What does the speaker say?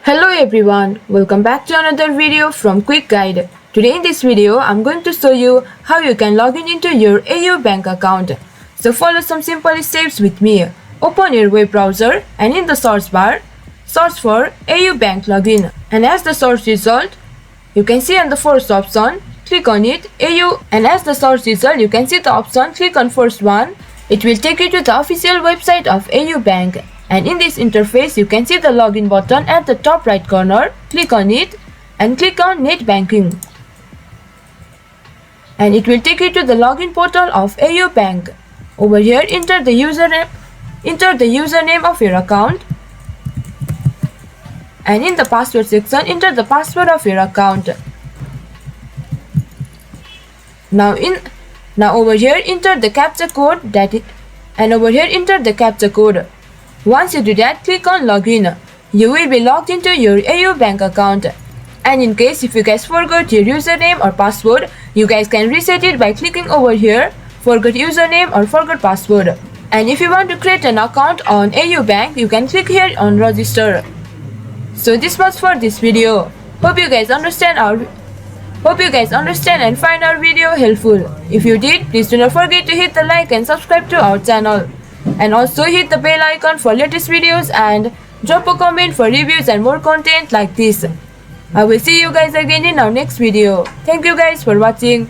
Hello everyone, welcome back to another video from Quick Guide. Today in this video, I'm going to show you how you can log in into your AU bank account. So follow some simple steps with me. Open your web browser and in the search bar, search for AU bank login. And as the search result, you can see on the first option, click on it, AU. And as the search result, you can see the option, click on first one. It will take you to the official website of AU bank. And in this interface, you can see the login button at the top right corner. Click on it and click on net banking. And it will take you to the login portal of AU bank. Over here, enter the username of your account. And in the password section, enter the password of your account. Now over here, enter the captcha code over here enter the captcha code. Once you do that, click on login. You will be logged into your AU bank account. And in case if you guys forgot your username or password, you guys can reset it by clicking over here, forgot username or forgot password. And if you want to create an account on AU bank, you can click here on register. So this was for this video. Hope you guys understand and find our video helpful. If you did, please do not forget to hit the like and subscribe to our channel. And also hit the bell icon for latest videos and drop a comment for reviews and more content like this. I will see you guys again in our next video. Thank you guys for watching.